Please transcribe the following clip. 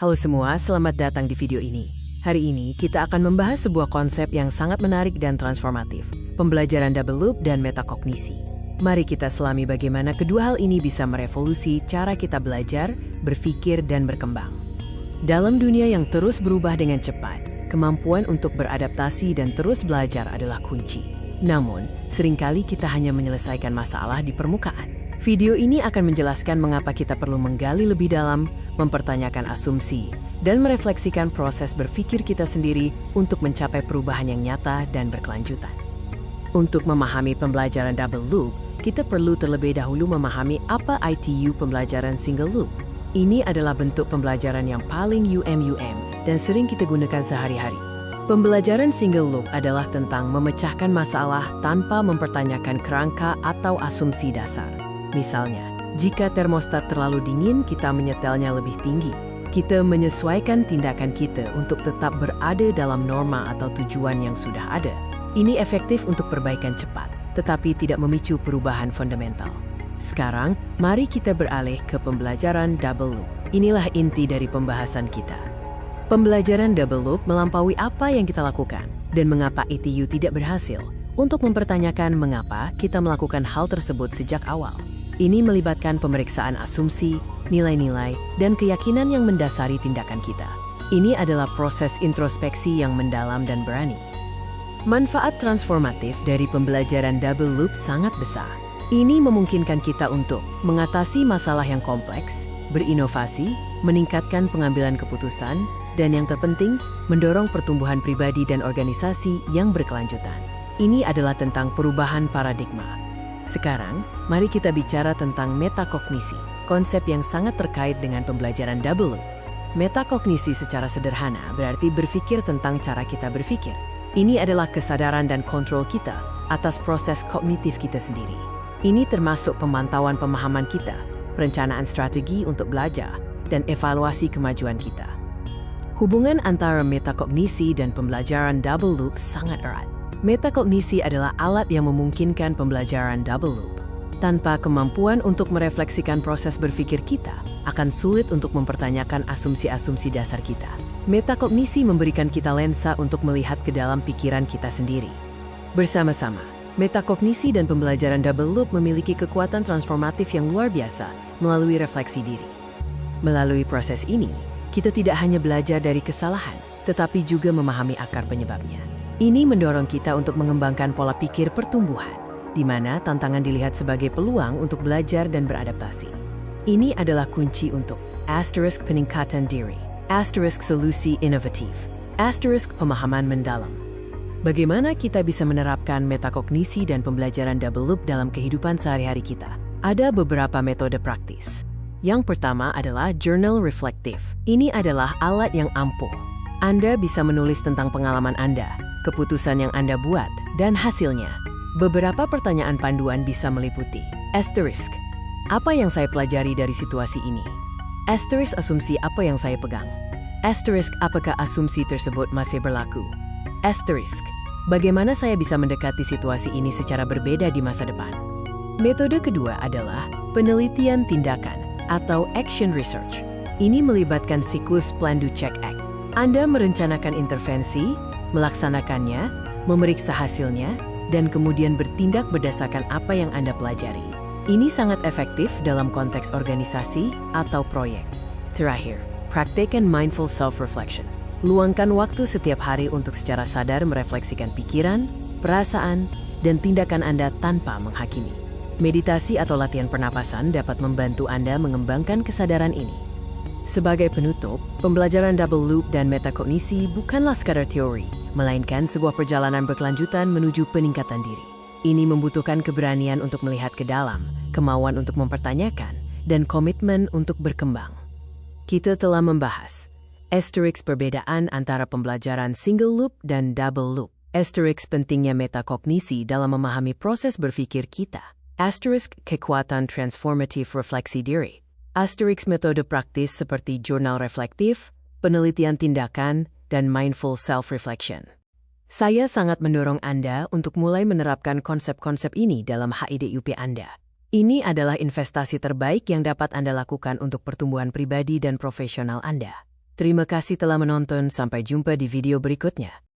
Halo semua, selamat datang di video ini. Hari ini kita akan membahas sebuah konsep yang sangat menarik dan transformatif, pembelajaran double loop dan metakognisi. Mari kita selami bagaimana kedua hal ini bisa merevolusi cara kita belajar, berpikir, dan berkembang. Dalam dunia yang terus berubah dengan cepat, kemampuan untuk beradaptasi dan terus belajar adalah kunci. Namun, seringkali kita hanya menyelesaikan masalah di permukaan. Video ini akan menjelaskan mengapa kita perlu menggali lebih dalam, mempertanyakan asumsi, dan merefleksikan proses berpikir kita sendiri untuk mencapai perubahan yang nyata dan berkelanjutan. Untuk memahami pembelajaran double loop, kita perlu terlebih dahulu memahami apa itu pembelajaran single loop. Ini adalah bentuk pembelajaran yang paling UM dan sering kita gunakan sehari-hari. Pembelajaran single loop adalah tentang memecahkan masalah tanpa mempertanyakan kerangka atau asumsi dasar. Misalnya, jika termostat terlalu dingin, kita menyetelnya lebih tinggi. Kita menyesuaikan tindakan kita untuk tetap berada dalam norma atau tujuan yang sudah ada. Ini efektif untuk perbaikan cepat, tetapi tidak memicu perubahan fundamental. Sekarang, mari kita beralih ke pembelajaran double loop. Inilah inti dari pembahasan kita. Pembelajaran double loop melampaui apa yang kita lakukan dan mengapa ITU tidak berhasil untuk mempertanyakan mengapa kita melakukan hal tersebut sejak awal. Ini melibatkan pemeriksaan asumsi, nilai-nilai, dan keyakinan yang mendasari tindakan kita. Ini adalah proses introspeksi yang mendalam dan berani. Manfaat transformatif dari pembelajaran double loop sangat besar. Ini memungkinkan kita untuk mengatasi masalah yang kompleks, berinovasi, meningkatkan pengambilan keputusan, dan yang terpenting, mendorong pertumbuhan pribadi dan organisasi yang berkelanjutan. Ini adalah tentang perubahan paradigma. Sekarang, mari kita bicara tentang metakognisi, konsep yang sangat terkait dengan pembelajaran double loop. Metakognisi secara sederhana berarti berpikir tentang cara kita berpikir. Ini adalah kesadaran dan kontrol kita atas proses kognitif kita sendiri. Ini termasuk pemantauan pemahaman kita, perencanaan strategi untuk belajar, dan evaluasi kemajuan kita. Hubungan antara metakognisi dan pembelajaran double loop sangat erat. Metakognisi adalah alat yang memungkinkan pembelajaran double loop. Tanpa kemampuan untuk merefleksikan proses berpikir kita, akan sulit untuk mempertanyakan asumsi-asumsi dasar kita. Metakognisi memberikan kita lensa untuk melihat ke dalam pikiran kita sendiri. Bersama-sama, metakognisi dan pembelajaran double loop memiliki kekuatan transformatif yang luar biasa melalui refleksi diri. Melalui proses ini, kita tidak hanya belajar dari kesalahan, tetapi juga memahami akar penyebabnya. Ini mendorong kita untuk mengembangkan pola pikir pertumbuhan, di mana tantangan dilihat sebagai peluang untuk belajar dan beradaptasi. Ini adalah kunci untuk peningkatan diri, solusi inovatif, pemahaman mendalam. Bagaimana kita bisa menerapkan metakognisi dan pembelajaran double loop dalam kehidupan sehari-hari kita? Ada beberapa metode praktis. Yang pertama adalah journal reflektif. Ini adalah alat yang ampuh. Anda bisa menulis tentang pengalaman Anda, keputusan yang Anda buat, dan hasilnya. Beberapa pertanyaan panduan bisa meliputi apa yang saya pelajari dari situasi ini? Asumsi apa yang saya pegang? Apakah asumsi tersebut masih berlaku? Bagaimana saya bisa mendekati situasi ini secara berbeda di masa depan? Metode kedua adalah penelitian tindakan atau action research. Ini melibatkan siklus plan do check act. Anda merencanakan intervensi, melaksanakannya, memeriksa hasilnya, dan kemudian bertindak berdasarkan apa yang Anda pelajari. Ini sangat efektif dalam konteks organisasi atau proyek. Terakhir, praktekkan mindful self-reflection. Luangkan waktu setiap hari untuk secara sadar merefleksikan pikiran, perasaan, dan tindakan Anda tanpa menghakimi. Meditasi atau latihan pernapasan dapat membantu Anda mengembangkan kesadaran ini. Sebagai penutup, pembelajaran double loop dan metakognisi bukanlah sekadar teori, melainkan sebuah perjalanan berkelanjutan menuju peningkatan diri. Ini membutuhkan keberanian untuk melihat ke dalam, kemauan untuk mempertanyakan, dan komitmen untuk berkembang. Kita telah membahas perbedaan antara pembelajaran single loop dan double loop. Pentingnya metakognisi dalam memahami proses berpikir kita. Kekuatan transformatif refleksi diri. Metode praktis seperti jurnal reflektif, penelitian tindakan, dan mindful self-reflection. Saya sangat mendorong Anda untuk mulai menerapkan konsep-konsep ini dalam HIDUP Anda. Ini adalah investasi terbaik yang dapat Anda lakukan untuk pertumbuhan pribadi dan profesional Anda. Terima kasih telah menonton, sampai jumpa di video berikutnya.